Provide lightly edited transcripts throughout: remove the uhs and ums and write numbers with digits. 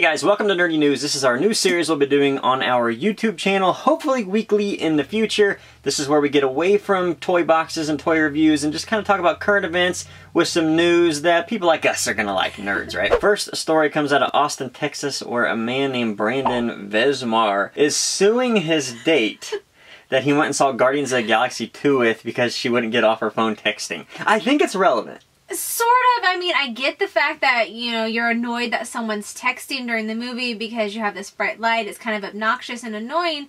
guys, welcome to Nerdy News. This is our new series we'll be doing on our YouTube channel, hopefully weekly in the future. This is where we get away from toy boxes and toy reviews and just kind of talk about current events with some news that people like us are gonna like, nerds, right? First story comes out of Austin, Texas, where a man named Brandon Vesmar is suing his date that he went and saw Guardians of the Galaxy 2 with because she wouldn't get off her phone texting. I think it's relevant. Sort of. I mean, I get the fact that, you know, you're annoyed that someone's texting during the movie because you have this bright light. It's kind of obnoxious and annoying.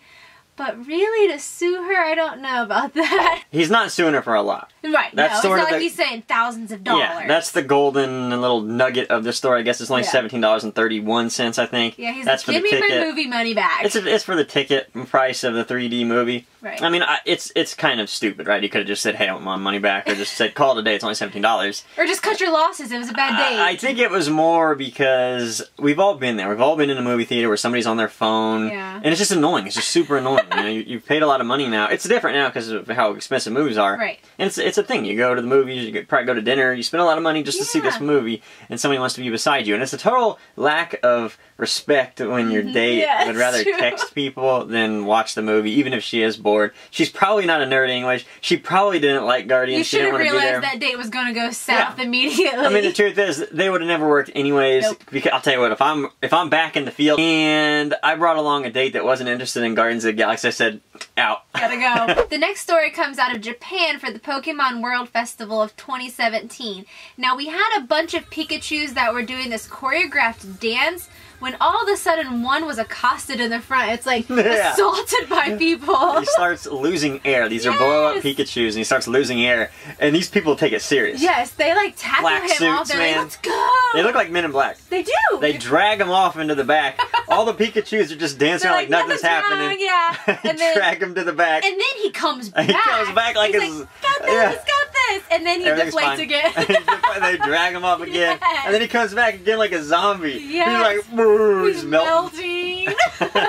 But really, to sue her, I don't know about that. He's not suing her for a lot. Right. That's no, sort it's of not like he's saying thousands of dollars. Yeah, that's the golden little nugget of the story. I guess it's only $17.31, I think. Yeah, he's that's like, give me my movie money back. It's for the ticket price of the 3D movie. Right. I mean, it's kind of stupid, right? He could have just said, hey, I want my money back, or just said, call it a day, it's only $17. Or just cut your losses, it was a bad date. I think it was more because we've all been there. We've all been in a movie theater where somebody's on their phone, and it's just annoying. It's just super annoying. You know, you've paid a lot of money now. It's different now because of how expensive movies are. Right. And it's a thing. You go to the movies, you probably go to dinner, you spend a lot of money just to see this movie, and somebody wants to be beside you. And it's a total lack of respect when your date would rather text people than watch the movie, even if she is bored. She's probably not a nerd anyway. She probably didn't like Guardians. You should have realized that date was going to go south immediately. I mean, the truth is, they would have never worked anyways. Nope. Because I'll tell you what, if I'm back in the field and I brought along a date that wasn't interested in Guardians of the Galaxy, I said, out. Gotta go. The next story comes out of Japan for the Pokemon World Festival of 2017. Now, we had a bunch of Pikachus that were doing this choreographed dance when all of a sudden one was accosted in the front. It's like assaulted by people. He starts losing air. These are blow-up Pikachus, and he starts losing air. And these people take it serious. Yes, they like tackle him off. They're like, let's go. They look like Men in Black. They do. They drag him off into the back. All the Pikachus are just dancing like nothing's happening. And then drag him to the back. And then he comes back. He comes back like he's like, got this, got this. And then he deflates again. They drag him off again. And then he comes back again like a zombie. Yes. He's like, he's melting.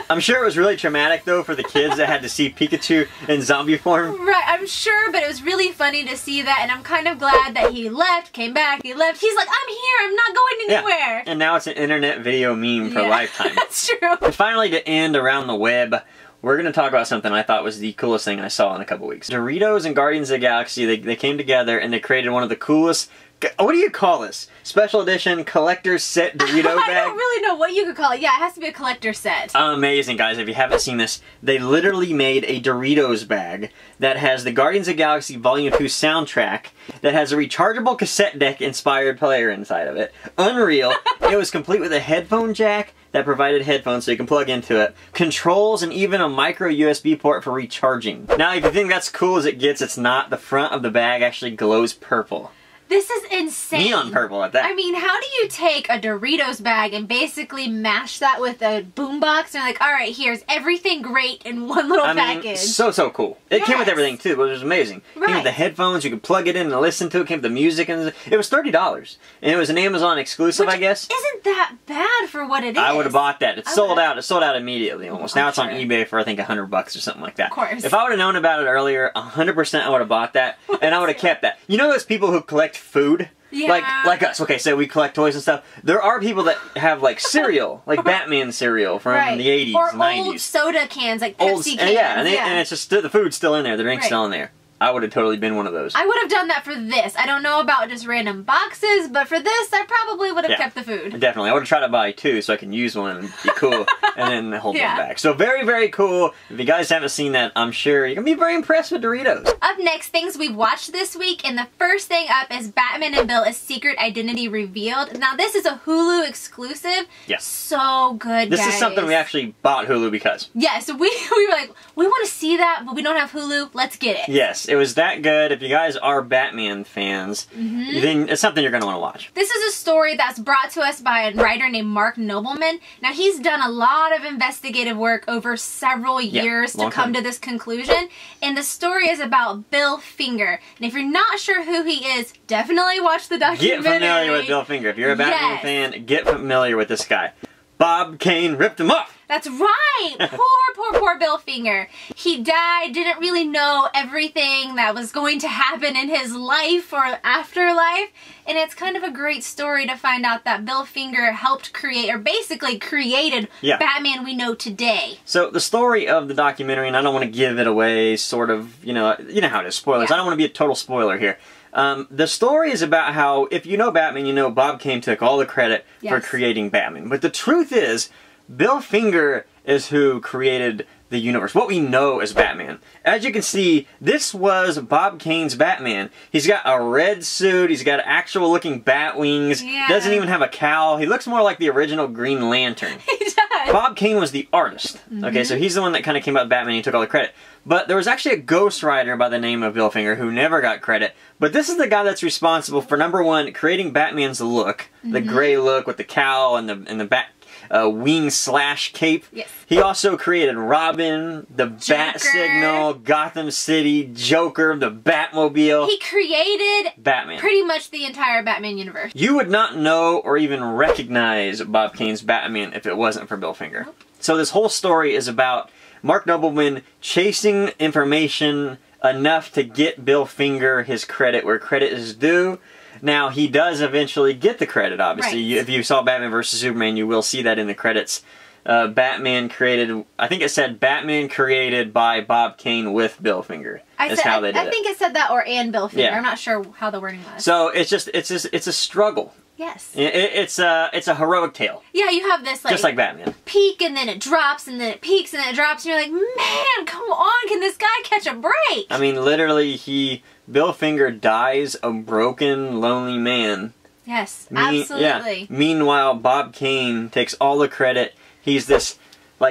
I'm sure it was really traumatic though for the kids that had to see Pikachu in zombie form. Right, I'm sure, but it was really funny to see that, and I'm kind of glad that he left, came back, he left. He's like, I'm here, I'm not going anywhere. Yeah. And now it's an internet video meme for a lifetime. That's true. And finally, to end around the web, we're going to talk about something I thought was the coolest thing I saw in a couple weeks. Doritos and Guardians of the Galaxy, they came together and they created one of the coolest, what do you call this? Special edition collector's set Dorito bag? I don't really know what you could call it. Yeah, it has to be a collector set. Amazing, guys. If you haven't seen this, they literally made a Doritos bag that has the Guardians of the Galaxy Volume 2 soundtrack, that has a rechargeable cassette deck inspired player inside of it. Unreal. It was complete with a headphone jack that provided headphones so you can plug into it, controls, and even a micro USB port for recharging. Now, if you think that's cool as it gets, it's not. The front of the bag actually glows purple. This is insane. Neon purple at that. I mean, how do you take a Doritos bag and basically mash that with a boombox and like, alright, here's everying great in one little package. So cool. It came with everything too, which was amazing. It came with the headphones, you could plug it in and listen to it, it came with the music, and it was $30. And it was an Amazon exclusive, I guess. Isn't that bad for what it is? I would have bought that. It sold out. It sold out immediately almost. Now it's on eBay for I think $100 or something like that. Of course. If I would have known about it earlier, 100% I would have bought that. And I would have kept that. You know those people who collect food? Yeah. Like us. Okay, so we collect toys and stuff. There are people that have like cereal, like Batman cereal from the 80s, or 90s. Old soda cans, like Pepsi cans. And it's just, the food's still in there, the drink's still in there. I would have totally been one of those. I would have done that for this. I don't know about just random boxes, but for this, I probably would have kept the food. Definitely. I would have tried to buy two so I can use one and be cool, and then hold one back. So very, very cool. If you guys haven't seen that, I'm sure you're going to be very impressed with Doritos. Up next, things we've watched this week, and the first thing up is Batman and Bill: A Secret Identity Revealed. Now, this is a Hulu exclusive. Yes. So good, This is something we actually bought Hulu because. Yeah, so we were like, we want to see that, but we don't have Hulu. Let's get it. Yes, it was that good. If you guys are Batman fans, then it's something you're going to want to watch. This is a story that's brought to us by a writer named Mark Nobleman. Now, he's done a lot of investigative work over several years to come to this conclusion, and the story is about Bill Finger. And if you're not sure who he is, definitely watch the documentary. Get familiar with Bill Finger. If you're a Batman fan, get familiar with this guy. Bob Kane ripped him off. That's right! Poor poor Bill Finger. He died, didn't really know everything that was going to happen in his life or afterlife. And it's kind of a great story to find out that Bill Finger helped create, or basically created, Batman we know today. So the story of the documentary, and I don't want to give it away, sort of, you know how it is, spoilers. I don't want to be a total spoiler here. The story is about how, if you know Batman, you know Bob Kane took all the credit for creating Batman. But the truth is, Bill Finger is who created the universe, what we know as Batman. As you can see, this was Bob Kane's Batman. He's got a red suit, he's got actual looking bat wings, doesn't even have a cowl. He looks more like the original Green Lantern. He does. Bob Kane was the artist. Okay, so he's the one that kind of came up with Batman, he took all the credit. But there was actually a ghostwriter by the name of Bill Finger who never got credit. But this is the guy that's responsible for, number one, creating Batman's look, the gray look with the cowl and the bat wing slash cape. Yes. He also created Robin, the Bat Signal, Gotham City, Joker, the Batmobile. He created Batman. Pretty much the entire Batman universe. You would not know or even recognize Bob Kane's Batman if it wasn't for Bill Finger. Nope. So this whole story is about Mark Nobleman chasing information enough to get Bill Finger his credit where credit is due. Now, he does eventually get the credit, obviously. If you saw Batman vs. Superman, you will see that in the credits. Batman created, I think it said Batman created by Bob Kane with Bill Finger. I think it said that, or and Bill Finger. I'm not sure how the wording was. So it's a struggle. Yes. It's a heroic tale. Yeah, you have this just like Batman. Peak, and then it drops, and then it peaks, and then it drops, and you're like, man, come on, can this guy catch a break? I mean, literally, Bill Finger dies a broken, lonely man. Yes, absolutely. Yeah. Meanwhile, Bob Kane takes all the credit. He's this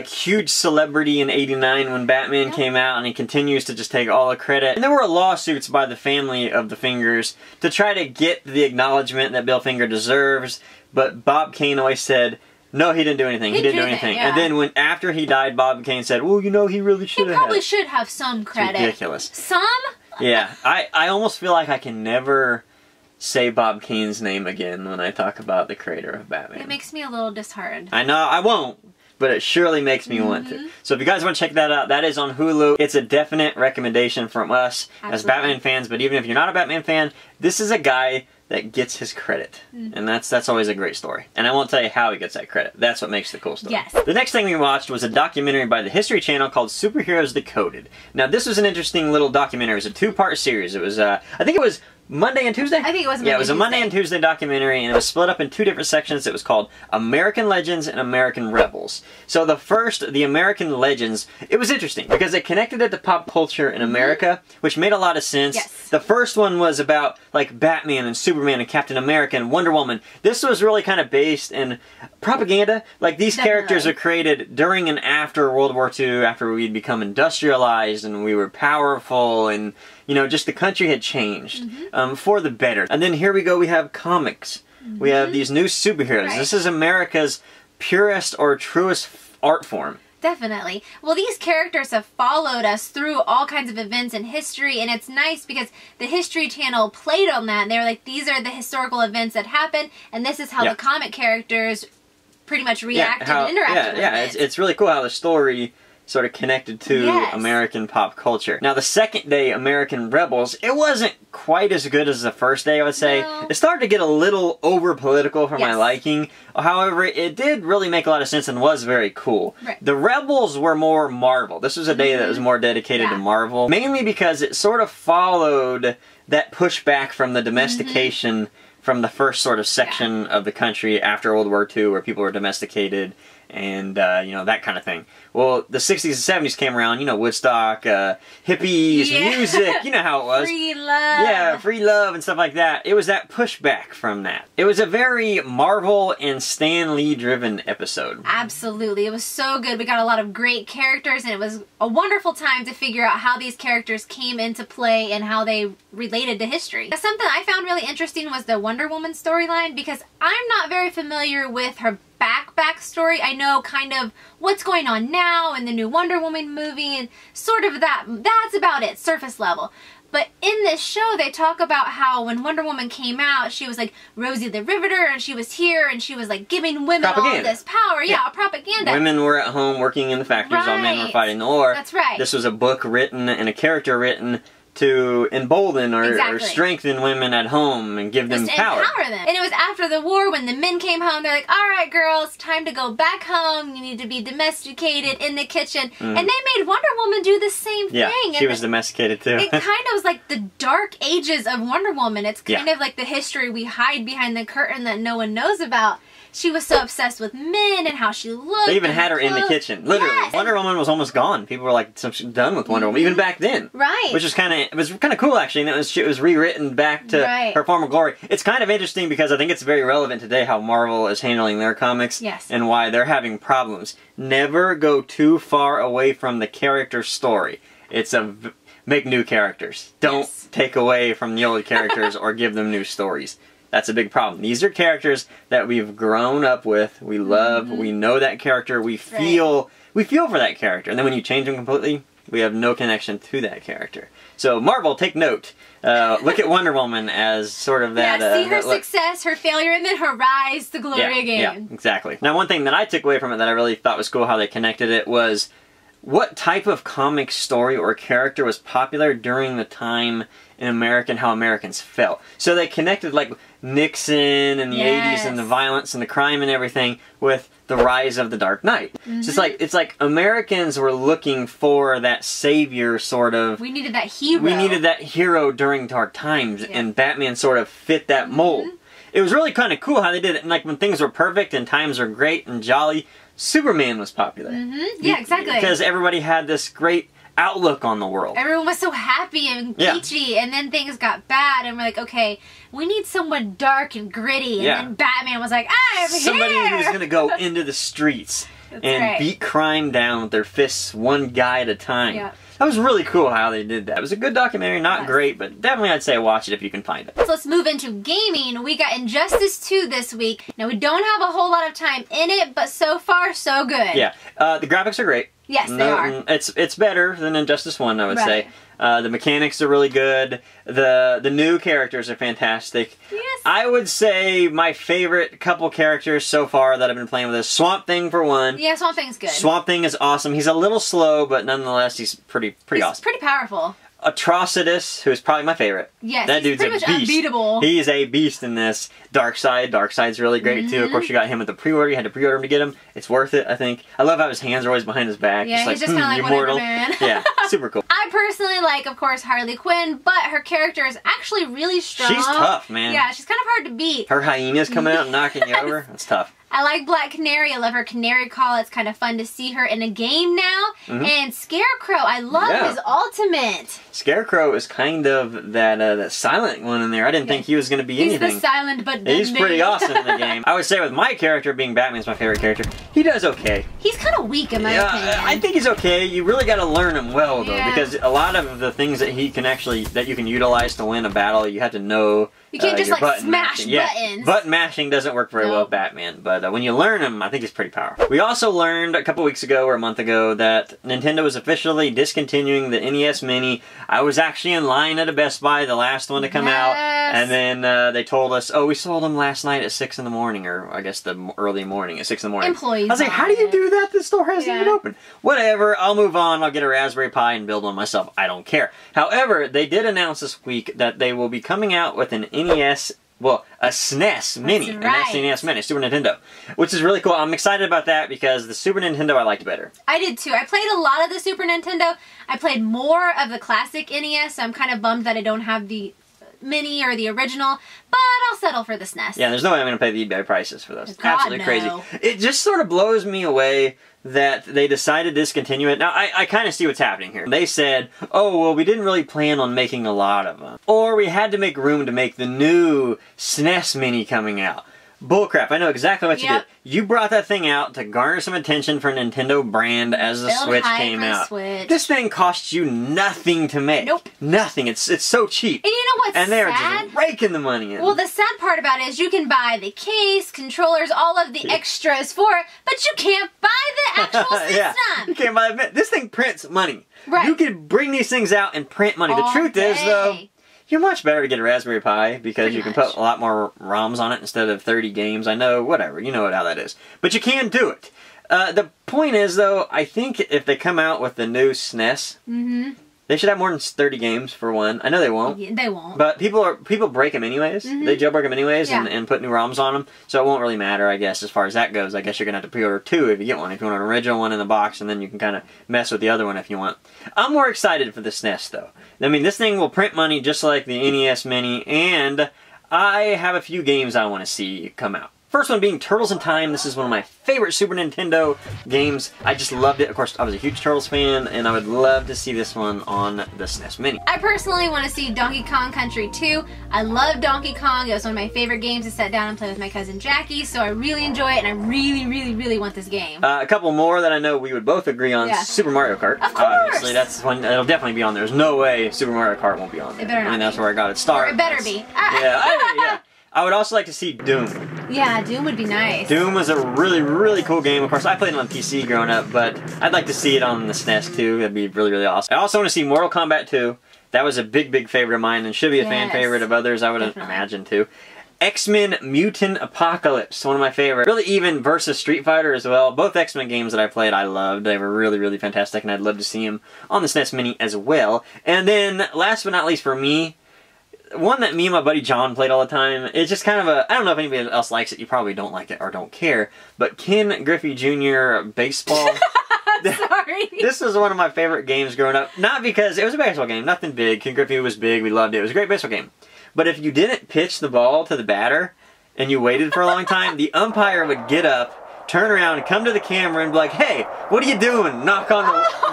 huge celebrity in '89 when Batman came out, and he continues to just take all the credit. And there were lawsuits by the family of the Fingers to try to get the acknowledgement that Bill Finger deserves, but Bob Kane always said, no, he didn't do anything. He didn't do anything. Yeah. And then after he died, Bob Kane said, well, you know, he really should have. He probably should have some credit. It's ridiculous. Some? Yeah. I almost feel like I can never say Bob Kane's name again when I talk about the creator of Batman. It makes me a little disheartened. I know, I won't. But it surely makes me want to. So if you guys want to check that out, that is on Hulu. It's a definite recommendation from us as Batman fans. But even if you're not a Batman fan, this is a guy that gets his credit. And that's always a great story. And I won't tell you how he gets that credit. That's what makes the cool story. Yes. The next thing we watched was a documentary by the History Channel called Superheroes Decoded. Now this was an interesting little documentary. It was a two-part series. It was, I think it was Monday and Tuesday? I think it was Monday and Yeah, it was a Monday and Tuesday documentary, and it was split up in two different sections. It was called American Legends and American Rebels. So the first, the American Legends, it was interesting because it connected it to pop culture in America, which made a lot of sense. Yes. The first one was about, Batman and Superman and Captain America and Wonder Woman. This was really kind of based in propaganda. These characters are created during and after World War II, after we'd become industrialized and we were powerful and just the country had changed for the better. And then here we go, we have comics. We have these new superheroes. This is America's purest or truest art form. Definitely. Well, these characters have followed us through all kinds of events in history, and it's nice because the History Channel played on that. They were like, these are the historical events that happened, and this is how the comic characters pretty much reacted and interacted with it. It's really cool how the story sort of connected to American pop culture. Now the second day, American Rebels, it wasn't quite as good as the first day, I would say. No. It started to get a little over political for my liking. However, it did really make a lot of sense and was very cool. Right. The Rebels were more Marvel. This was a day that was more dedicated to Marvel. Mainly because it sort of followed that pushback from the domestication from the first sort of section of the country after World War II where people were domesticated and, that kind of thing. Well, the 60s and 70s came around, Woodstock, hippies, music, you know how it was. Free love. Yeah, free love and stuff like that. It was that pushback from that. It was a very Marvel and Stan Lee driven episode. Absolutely. It was so good. We got a lot of great characters, and it was a wonderful time to figure out how these characters came into play and how they related to history. Something I found really interesting was the Wonder Woman storyline, because I'm not very familiar with her backstory. I know kind of what's going on now in the new Wonder Woman movie and sort of that's about it, surface level. But in this show, they talk about how when Wonder Woman came out, she was like Rosie the Riveter, and she was here, and she was like giving women all this power. Yeah, propaganda. Women were at home working in the factories, all men were fighting the war. That's right. This was a book written and a character written to embolden or strengthen women at home and give them power. Empower them. And it was after the war when the men came home, they're like, all right, girls, time to go back home. You need to be domesticated in the kitchen. And they made Wonder Woman do the same thing. Yeah, she was domesticated too. It kind of was like the dark ages of Wonder Woman. It's kind of like the history we hide behind the curtain that no one knows about. She was so obsessed with men and how she looked. They even had her in the kitchen. Literally. Yes. Wonder Woman was almost gone. People were like, done with Wonder Woman, even back then. Right. Which was kind of cool, actually. And it was rewritten back to her former glory. It's kind of interesting because I think it's very relevant today how Marvel is handling their comics. Yes. And why they're having problems. Never go too far away from the character story. It's make new characters. Don't take away from the old characters or give them new stories. That's a big problem. These are characters that we've grown up with, we love, we know that character, we feel for that character. And then when you change them completely, we have no connection to that character. So Marvel, take note. Look at Wonder Woman as sort of that... Yeah, see her success, her failure, and then her rise to glory again. Yeah, exactly. Now one thing that I took away from it that I really thought was cool how they connected it was what type of comic story or character was popular during the time in America and how Americans felt. So they connected like Nixon and the 80s and the violence and the crime and everything with the rise of the Dark Knight. So it's like Americans were looking for that savior sort of... We needed that hero. We needed that hero during dark times and Batman sort of fit that mold. It was really kind of cool how they did it. And like when things were perfect and times were great and jolly, Superman was popular. Yeah, exactly. Because everybody had this great outlook on the world. Everyone was so happy and peachy, and then things got bad, and we're like, okay, we need someone dark and gritty, and then Batman was like, I'm Somebody who's going to go into the streets and beat crime down with their fists one guy at a time. That was really cool how they did that. It was a good documentary, not great, but definitely I'd say watch it if you can find it. So let's move into gaming. We got Injustice 2 this week. Now we don't have a whole lot of time in it, but so far so good. Yeah, the graphics are great. Yes, they are. It's better than Injustice 1, I would say. The mechanics are really good. The new characters are fantastic. Yes. I would say my favorite couple characters so far that I've been playing with is Swamp Thing for one. Yeah, Swamp Thing's good. Swamp Thing is awesome. He's a little slow, but nonetheless he's pretty awesome. He's pretty powerful. Atrocitus, who is probably my favorite. Yes, that dude's pretty much beast. Unbeatable. He is a beast in this. Darkseid's really great too. Of course, you got him at the pre-order. You had to pre-order him to get him. It's worth it, I think. I love how his hands are always behind his back. Yeah, he's just kind of like immortal. whatever, man. Yeah, super cool. I personally like, of course, Harley Quinn, but her character is actually really strong. She's tough, man. Yeah, she's kind of hard to beat. Her hyenas coming out and knocking you over. That's tough. I like Black Canary. I love her canary call. It's kind of fun to see her in a game now. And Scarecrow, I love his ultimate. Scarecrow is kind of that silent one in there. I didn't think he was going to be anything. He's the silent but deadly. He's pretty awesome in the game. I would say with my character, being Batman's my favorite character, he does okay. He's kind of weak in my opinion. I think he's okay. You really got to learn him well though, because a lot of the things that he can that you can utilize to win a battle, you have to know. You can't just like smash buttons. Button mashing doesn't work very well with Batman, but when you learn him, I think he's pretty powerful. We also learned a couple weeks ago or a month ago that Nintendo is officially discontinuing the NES Mini. I was actually in line at a Best Buy, the last one to come out, and then they told us, oh, we sold them last night at 6 in the morning, or I guess the early morning, at 6 in the morning. Employees. I was like, how do you do that? The store hasn't even opened. Whatever, I'll move on. I'll get a Raspberry Pi and build one myself. I don't care. However, they did announce this week that they will be coming out with an NES, well, a SNES Mini, an SNES Mini, Super Nintendo, which is really cool. I'm excited about that because the Super Nintendo I liked better. I did too. I played a lot of the Super Nintendo. I played more of the classic NES, so I'm kind of bummed that I don't have the Mini or the original, but I'll settle for the SNES. Yeah, there's no way I'm going to pay the eBay prices for those. God, absolutely crazy. It just sort of blows me away that they decided to discontinue it. Now, I kind of see what's happening here. They said, oh, well, we didn't really plan on making a lot of them. Or we had to make room to make the new SNES Mini coming out. Bullcrap. I know exactly what you did. You brought that thing out to garner some attention for Nintendo brand as the Switch came out. This thing cost you nothing to make. Nope. Nothing. It's so cheap. And you know what's sad? And they're just raking the money in. Well, the sad part about it is you can buy the case, controllers, all of the extras for it, but you can't buy the actual system. You can't buy it. This thing prints money. Right. You can bring these things out and print money. The truth is, though, you're much better to get a Raspberry Pi because you can put a lot more ROMs on it instead of 30 games. I know, whatever, you know how that is. But you can do it. The point is, though, I think if they come out with the new SNES, they should have more than 30 games for one. I know they won't. Yeah, they won't. But people break them anyways. They jailbreak them anyways and put new ROMs on them. So it won't really matter, I guess, as far as that goes. I guess you're going to have to pre-order 2 if you get one. If you want an original one in the box, and then you can kind of mess with the other one if you want. I'm more excited for the SNES, though. I mean, this thing will print money just like the NES Mini, and I have a few games I want to see come out. First one being Turtles in Time. This is one of my favorite Super Nintendo games. I just loved it. Of course, I was a huge Turtles fan, and I would love to see this one on the SNES Mini. I personally want to see Donkey Kong Country 2. I love Donkey Kong. It was one of my favorite games to sit down and play with my cousin Jackie, so I really enjoy it, and I really, really, really want this game. A couple more that I know we would both agree on. Super Mario Kart. Of course! Obviously, that's one that'll definitely be on there. There's no way Super Mario Kart won't be on there. It better not. I mean, that's where I got it started. Or it better be. Yeah. I would also like to see Doom. Yeah, Doom would be nice. Doom was a really, really cool game. Of course, I played it on PC growing up, but I'd like to see it on the SNES too. That'd be really, really awesome. I also want to see Mortal Kombat 2. That was a big, big favorite of mine and should be a fan favorite of others, I would imagine too. X-Men Mutant Apocalypse, one of my favorites. Really even versus Street Fighter as well. Both X-Men games that I played, I loved. They were really, really fantastic, and I'd love to see them on the SNES Mini as well. And then, last but not least for me, one that me and my buddy John played all the time. It's just kind of a, I don't know if anybody else likes it. You probably don't like it or don't care. But Ken Griffey Jr. Baseball. Sorry. This was one of my favorite games growing up. Not because it was a baseball game. Nothing big. Ken Griffey was big. We loved it. It was a great baseball game. But if you didn't pitch the ball to the batter and you waited for a long time, the umpire would get up, turn around, come to the camera and be like, "Hey, what are you doing?" Knock on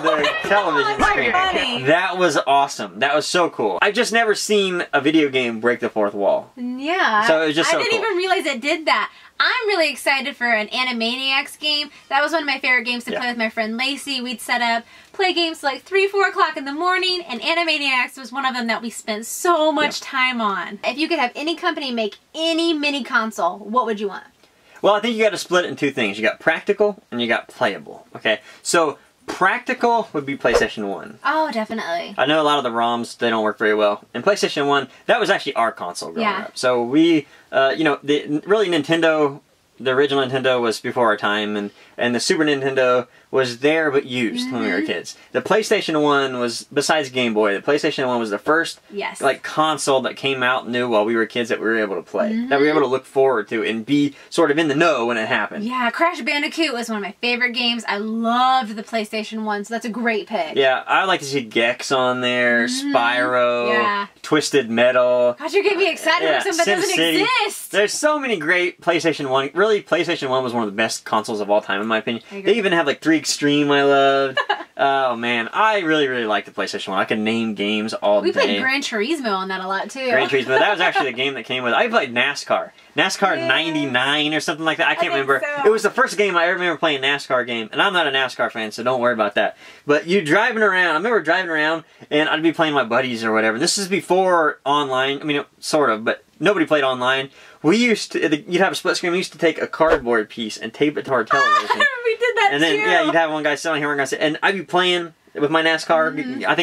the television screen. Funny. That was awesome. That was so cool. I've just never seen a video game break the fourth wall. Yeah. So it was just so I didn't even realize it did that. I'm really excited for an Animaniacs game. That was one of my favorite games to play with my friend Lacey. We'd set up, play games like 3, 4 o'clock in the morning, and Animaniacs was one of them that we spent so much time on. If you could have any company make any mini console, what would you want? Well, I think you got to split it in two things. You got practical and you got playable. Okay, so practical would be PlayStation 1. Oh, definitely. I know a lot of the ROMs, they don't work very well. And PlayStation 1, that was actually our console growing up. So we, you know, really Nintendo, the original Nintendo was before our time, and the Super Nintendo was there but used when we were kids. The PlayStation 1 was, besides Game Boy, the PlayStation 1 was the first like console that came out new while we were kids that we were able to play. That we were able to look forward to and be sort of in the know when it happened. Yeah, Crash Bandicoot was one of my favorite games. I loved the PlayStation 1, so that's a great pick. Yeah, I like to see Gex on there, Spyro, Twisted Metal. God, you're getting me excited for something that doesn't exist! There's so many great PlayStation 1. Really, PlayStation 1 was one of the best consoles of all time, in my opinion. They even have like 3 Extreme I loved. Oh man, I really, really liked the PlayStation 1. I could name games all day. We played Gran Turismo on that a lot too. Gran Turismo, that was actually the game that came with it. I played NASCAR. NASCAR 99 or something like that. I can't remember. It was the first game I ever remember playing a NASCAR game. And I'm not a NASCAR fan, so don't worry about that. But you driving around, I remember driving around and I'd be playing with my buddies or whatever. This is before online. I mean, sort of, but nobody played online. We used to, you'd have a split screen. We used to take a cardboard piece and tape it to our television. We did that and then, too. you'd have one guy sitting here, one guy sitting, and I'd be playing with my NASCAR. I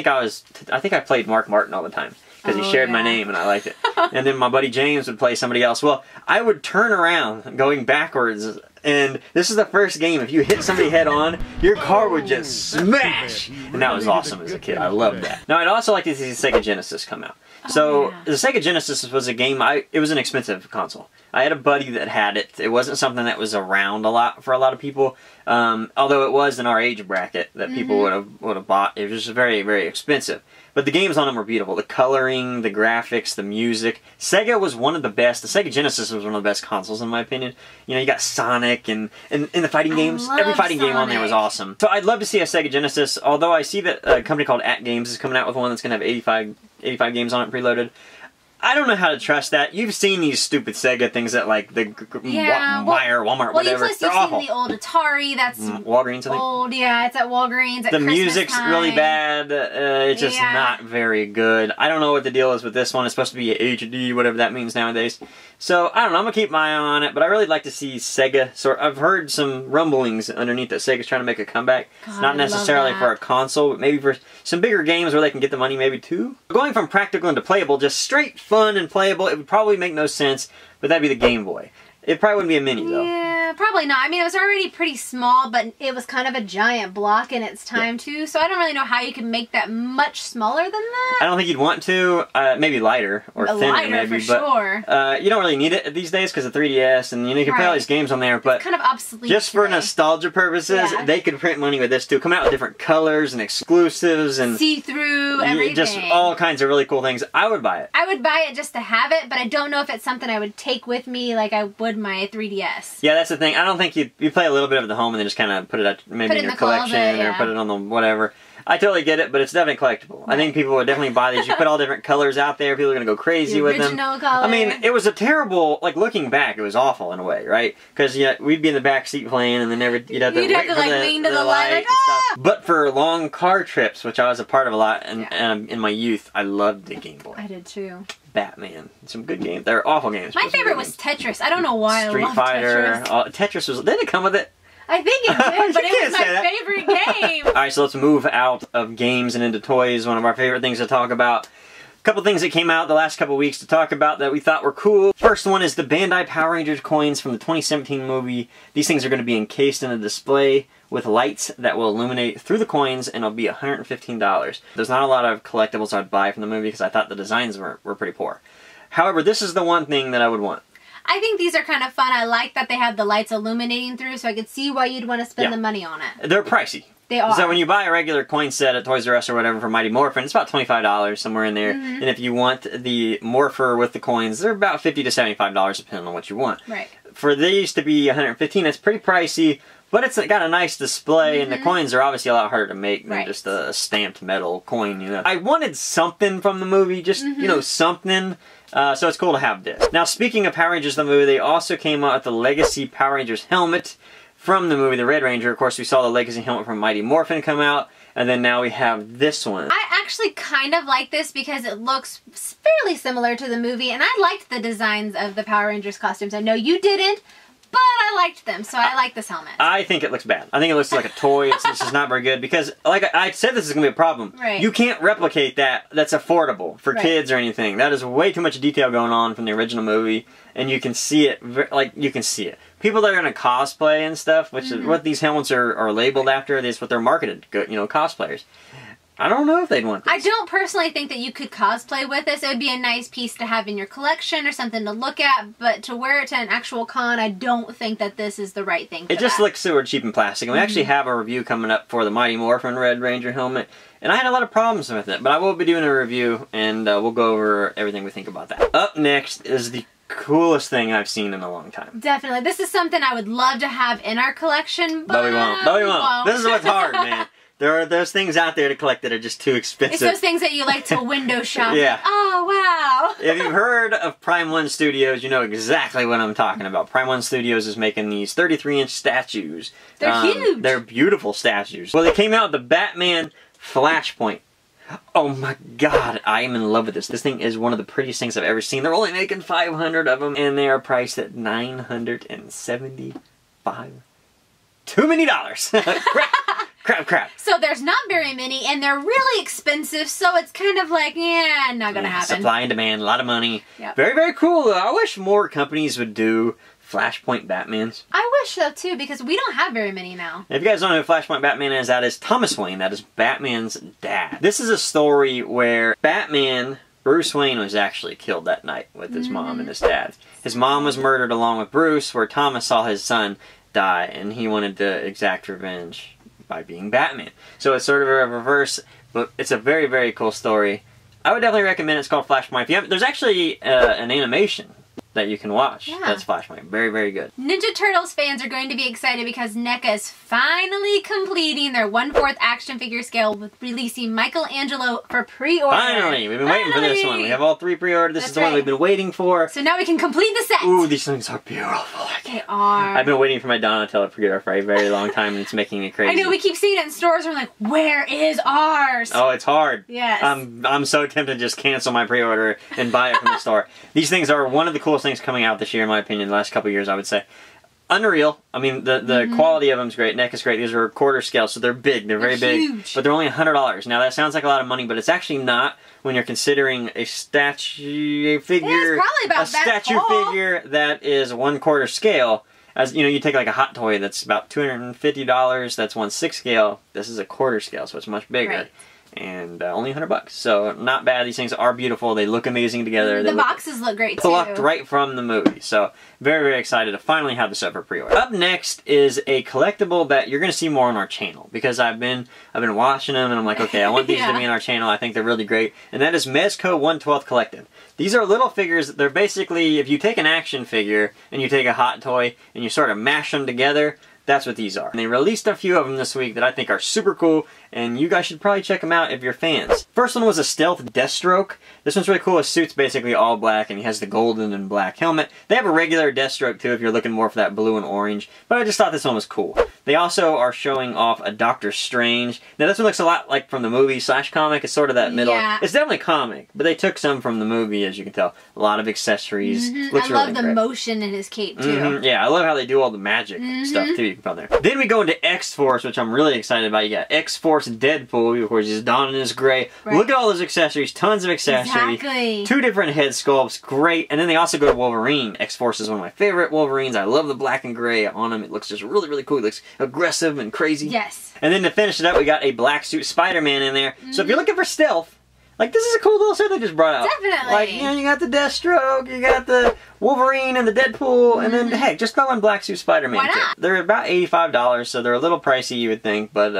think I played Mark Martin all the time. Because he shared my name and I liked it. And then my buddy James would play somebody else. Well, I would turn around going backwards, and this is the first game. If you hit somebody head on, your car would just smash! And that was awesome as a kid. I loved that. Now, I'd also like to see the Sega Genesis come out. So, the Sega Genesis was a game, it was an expensive console. I had a buddy that had it. It wasn't something that was around a lot for a lot of people. Although it was in our age bracket that people would have bought. It was just very, very expensive. But the games on them were beautiful. The coloring, the graphics, the music. Sega was one of the best. The Sega Genesis was one of the best consoles in my opinion. You know, you got Sonic and the fighting games. Every fighting game on there was awesome. So I'd love to see a Sega Genesis, although I see that a company called At Games is coming out with one that's going to have 85 games on it preloaded. I don't know how to trust that. You've seen these stupid Sega things at like the Walmart, well, whatever. You've seen the old Atari. That's Walgreens. I think. Old, yeah. It's at Walgreens. At the Christmas music's time. really bad. It's just not very good. I don't know what the deal is with this one. It's supposed to be HD, whatever that means nowadays. So I don't know. I'm gonna keep my eye on it, but I really like to see Sega. I've heard some rumblings underneath that Sega's trying to make a comeback. God, Not necessarily for a console, but maybe for some bigger games where they can get the money maybe too. Going from practical into playable, just straight fun and playable, it would probably make no sense, but that'd be the Game Boy. It probably wouldn't be a mini though. Yeah, probably not. I mean, it was already pretty small, but it was kind of a giant block in its time too, so I don't really know how you can make that much smaller than that. I don't think you'd want to. Maybe lighter or thinner lighter, maybe, for but sure. you don't really need it these days because of 3DS, and you can play all these games on there, but it's kind of obsolete just for today. Nostalgia purposes, they could print money with this too. Come out with different colors and exclusives and see-through, everything. Just all kinds of really cool things. I would buy it. I would buy it just to have it, but I don't know if it's something I would take with me like I would my 3DS. Yeah, that's the thing. I don't think you play a little bit of it at home and then just kind of put it out, maybe in your collection or put it on the whatever. I totally get it, but it's definitely collectible. Right. I think people would definitely buy these. You put all different colors out there. People are going to go crazy with them. Color. I mean, it was a terrible, like looking back, it was awful in a way, right? Because we'd be in the back seat playing and then you'd have to wait for lean to the light like, stuff. But for long car trips, which I was a part of a lot in my youth, I loved the Game Boy. I did too. Batman. Some good games. They're awful games. My favorite was Tetris. I don't know why Street I love Fighter. Tetris. Tetris was... Didn't it come with it? I think it did, but it was my favorite game. Alright, so let's move out of games and into toys. One of our favorite things to talk about. A couple things that came out the last couple weeks to talk about that we thought were cool. First one is the Bandai Power Rangers coins from the 2017 movie. These things are going to be encased in a display with lights that will illuminate through the coins, and it'll be $115. There's not a lot of collectibles I'd buy from the movie because I thought the designs were pretty poor. However, this is the one thing that I would want. I think these are kind of fun. I like that they have the lights illuminating through, so I could see why you'd want to spend the money on it. They're pricey. They are. So when you buy a regular coin set at Toys R Us or whatever for Mighty Morphin, it's about $25 somewhere in there. And if you want the Morpher with the coins, they're about $50 to $75 depending on what you want. Right. For these to be $115, that's pretty pricey. But it's got a nice display, and the coins are obviously a lot harder to make than just a stamped metal coin, you know. I wanted something from the movie, just, you know, something. So it's cool to have this. Now, speaking of Power Rangers the movie, they also came out with the Legacy Power Rangers helmet from the movie The Red Ranger. Of course, we saw the Legacy helmet from Mighty Morphin come out, and then now we have this one. I actually kind of like this because it looks fairly similar to the movie, and I liked the designs of the Power Rangers costumes. I know you didn't, but I liked them, so I like this helmet. I think it looks bad. I think it looks like a toy. This is not very good because, like I said, this is going to be a problem. Right. You can't replicate that. That's affordable for kids or anything. That is way too much detail going on from the original movie, and you can see it. You can see it. People that are going to cosplay and stuff, which is what these helmets are labeled after. That's what they're marketed. You know, cosplayers. I don't know if they'd want this. I don't personally think that you could cosplay with this. It would be a nice piece to have in your collection or something to look at, but to wear it to an actual con, I don't think that this is the right thing for It just looks super cheap and plastic. And we actually have a review coming up for the Mighty Morphin Red Ranger helmet, and I had a lot of problems with it, but I will be doing a review, and we'll go over everything we think about that. Up next is the coolest thing I've seen in a long time. Definitely. This is something I would love to have in our collection, but we won't. But we won't. This is what's hard, man. There are those things out there to collect that are just too expensive. It's those things that you like to window shop. Yeah. Oh, wow. If you've heard of Prime 1 Studios, you know exactly what I'm talking about. Prime 1 Studios is making these 33-inch statues. They're huge. They're beautiful statues. Well, they came out with the Batman Flashpoint. Oh my god, I am in love with this. This thing is one of the prettiest things I've ever seen. They're only making 500 of them, and they are priced at $975. Too many dollars. Crap. So there's not very many, and they're really expensive, so it's kind of like, yeah, not gonna happen. Supply and demand, a lot of money. Yep. Very, very cool, though. I wish more companies would do Flashpoint Batmans. I wish so, too, because we don't have very many now. If you guys don't know who Flashpoint Batman is, that is Thomas Wayne. That is Batman's dad. This is a story where Batman, Bruce Wayne, was actually killed that night with his mom and his dad. His mom was murdered along with Bruce, where Thomas saw his son die, and he wanted to exact revenge by being Batman. So it's sort of a reverse, but it's a very, very cool story. I would definitely recommend it. It's called Flashpoint. If you haven't, there's actually an animation that you can watch. Yeah. That's Flashpoint. Very, very good. Ninja Turtles fans are going to be excited because NECA is finally completing their 1/4 action figure scale with releasing Michelangelo for pre-order. Finally! We've been waiting for this one. We have all 3 pre-ordered. This is the one we've been waiting for. So now we can complete the set. Ooh, these things are beautiful. They are. I've been waiting for my Donatello pre-order for a very long time, and it's making me crazy. I know, we keep seeing it in stores, and we're like, where is ours? Oh, it's hard. Yes. I'm so tempted to just cancel my pre-order and buy it from the store. These things are one of the coolest things coming out this year, in my opinion, the last couple of years, I would say. Unreal. I mean, the quality of them is great. NECA's great. These are quarter scale, so they're big. They're very big. Huge. But they're only $100. Now, that sounds like a lot of money, but it's actually not when you're considering a statue figure. Yeah, it's probably about that tall. Figure that is 1/4 scale. As you know, you take like a Hot Toy that's about $250. That's 1/6 scale. This is a quarter scale, so it's much bigger. Right. And only $100. So not bad. These things are beautiful. They look amazing together. The boxes look great too. Plucked right from the movie. So very, very excited to finally have this up for pre-order. Up next is a collectible that you're going to see more on our channel because I've been watching them and I'm like, okay, I want these to be on our channel. I think they're really great. And that is Mezco 1/12 Collective. These are little figures. They're basically, if you take an action figure and you take a Hot Toy and you sort of mash them together, that's what these are. And they released a few of them this week that I think are super cool, and you guys should probably check them out if you're fans. First one was a Stealth Deathstroke. This one's really cool. His suit's basically all black, and he has the golden and black helmet. They have a regular Deathstroke, too, if you're looking more for that blue and orange, but I just thought this one was cool. They also are showing off a Doctor Strange. Now, this one looks a lot like from the movie / comic. It's sort of that middle. Yeah. It's definitely comic, but they took some from the movie, as you can tell. A lot of accessories. Looks I love really the great. motion in his cape, too. Yeah, I love how they do all the magic stuff, too, you can put on there. Then we go into X-Force, which I'm really excited about. You got X-Force Deadpool, of course, he's donning his gray. Right. Look at all those accessories, tons of accessories. Exactly. 2 different head sculpts, great. And then they also go to Wolverine. X-Force is one of my favorite Wolverines. I love the black and gray on him. It looks just really, really cool. It looks aggressive and crazy. Yes. And then to finish it up, we got a black suit Spider-Man in there. So if you're looking for stealth, like, this is a cool little set they just brought out. Definitely. Like, you know, you got the Deathstroke, you got the Wolverine and the Deadpool, and then, heck, just throw in Black Suit Spider-Man. Why not? They're about $85, so they're a little pricey, you would think, but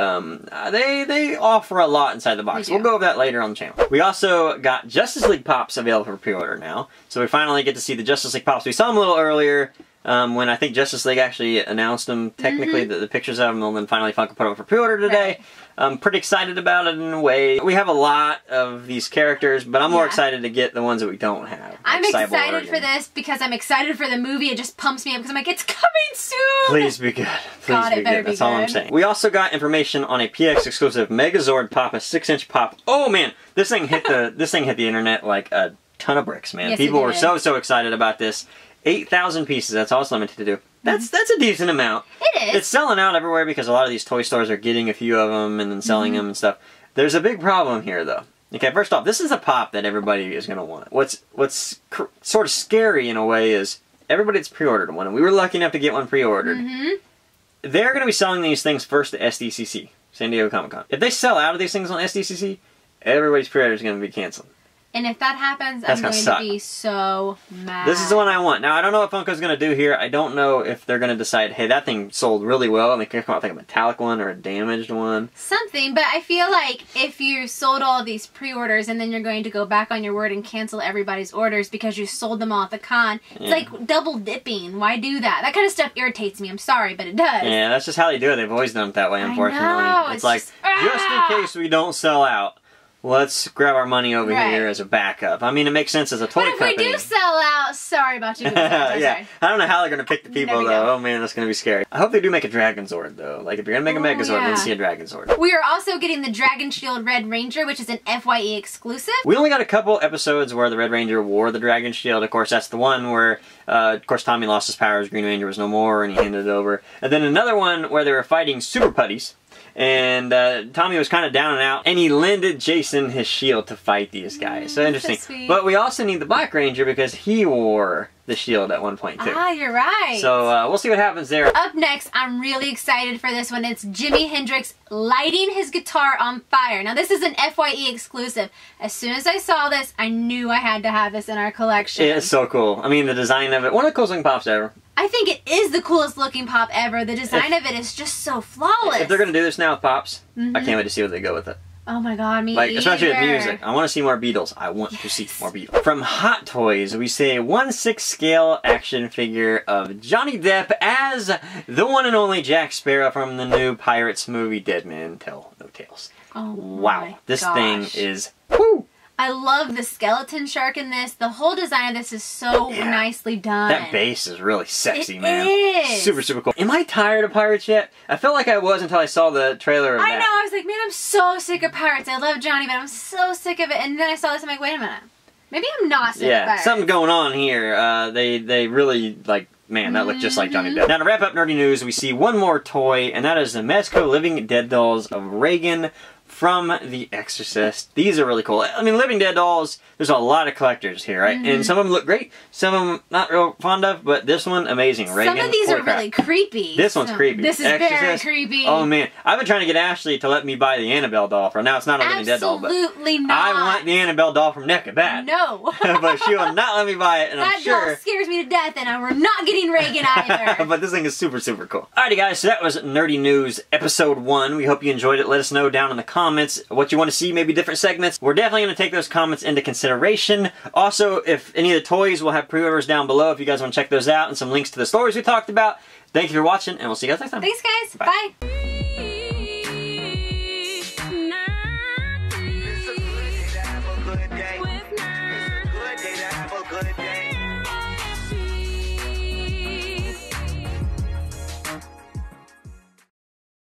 they offer a lot inside the box. We'll go over that later on the channel. We also got Justice League Pops available for pre-order now, so we finally get to see the Justice League Pops. We saw them a little earlier, when I think Justice League actually announced them, technically, the pictures of them, and then finally Funko put them for pre-order today. Right. I'm pretty excited about it in a way. We have a lot of these characters, but I'm more excited to get the ones that we don't have. Like I'm excited Cyborg for this because I'm excited for the movie. It just pumps me up because I'm like, it's coming soon! Please be good. Please be good. That's all I'm saying. We also got information on a PX exclusive Megazord Pop, a 6-inch pop. Oh man, this thing hit the internet like a ton of bricks, man. Yes, People were did. so excited about this. 8,000 pieces, that's all it's limited to do. That's a decent amount. It is. It's selling out everywhere because a lot of these toy stores are getting a few of them and then selling them and stuff. There's a big problem here, though. Okay, first off, this is a pop that everybody is going to want. What's sort of scary in a way is everybody that's pre-ordered one, and we were lucky enough to get one pre-ordered. They're going to be selling these things first at SDCC, San Diego Comic-Con. If they sell out of these things on SDCC, everybody's pre-order is going to be canceled. And if that happens, That's I'm going to be so mad. This is the one I want. Now, I don't know what Funko's going to do here. I don't know if they're going to decide, hey, that thing sold really well, and they can come out with like a metallic one or a damaged one. Something, but I feel like if you sold all of these pre-orders and then you're going to go back on your word and cancel everybody's orders because you sold them all at the con, it's like double dipping. Why do that? That kind of stuff irritates me. I'm sorry, but it does. Yeah, that's just how they do it. They've always done it that way, unfortunately. I know, it's like, just in case we don't sell out, let's grab our money over here as a backup. I mean, it makes sense as a toy company. But if we do sell out, sorry about you. Yeah, I don't know how they're going to pick the people, though. Oh, man, that's going to be scary. I hope they do make a Dragonsord, though. Like, if you're going to make a Megazord, let's see a Dragonsord. We are also getting the Dragonshield Red Ranger, which is an FYE exclusive. We only got a couple episodes where the Red Ranger wore the Dragon Shield. Of course, that's the one where, of course, Tommy lost his powers, Green Ranger was no more, and he handed it over. And then another one where they were fighting Super Putties. And Tommy was kind of down and out, and he lended Jason his shield to fight these guys. So interesting. So but we also need the Black Ranger because he wore the shield at one point too. Ah, you're right. So we'll see what happens there. Up next, I'm really excited for this one. It's Jimi Hendrix lighting his guitar on fire. Now this is an FYE exclusive. As soon as I saw this, I knew I had to have this in our collection. It's so cool. I mean, the design of it, one of the coolest looking pops ever. I think it is the coolest looking pop ever. The design of it is just so flawless. If they're going to do this now with pops, I can't wait to see where they go with it. Oh my god, me Like, especially with either. music. I want to see more Beatles. I want to see more Beatles. From Hot Toys, we say 1/6 scale action figure of Johnny Depp as the one and only Jack Sparrow from the new Pirates movie, Dead Man Tell No Tales. Oh wow, this thing is, whoo! I love the skeleton shark in this. The whole design of this is so nicely done. That base is really sexy, man. It is. Super, super cool. Am I tired of Pirates yet? I felt like I was until I saw the trailer of that. I know, I was like, man, I'm so sick of Pirates. I love Johnny, but I'm so sick of it. And then I saw this, I'm like, wait a minute. Maybe I'm not sick of Pirates. Something's going on here. They really, like, man, that looked just like Johnny Depp. Now, to wrap up nerdy news, we see one more toy, and that is the Mezco Living Dead Dolls of Reagan from The Exorcist. These are really cool. I mean, Living Dead dolls, there's a lot of collectors here, right? And some of them look great, some of them not real fond of, but this one, amazing. Reagan, some of these are really creepy. This one's creepy. This is Exorcist, very creepy. Oh man, I've been trying to get Ashley to let me buy the Annabelle doll for now. It's not a Living Dead doll, but absolutely not. I want the Annabelle doll from NECA bad. No. But she will not let me buy it, and that I'm sure doll scares me to death, and we're not getting Reagan either. But this thing is super, super cool. Alrighty guys, so that was Nerdy News Episode 1. We hope you enjoyed it. Let us know down in the comments what you want to see, maybe different segments. We're definitely going to take those comments into consideration. Also, if any of the toys, we'll have pre-orders down below if you guys want to check those out, and some links to the stores we talked about. Thank you for watching, and we'll see you guys next time. Thanks guys. Bye. Bye.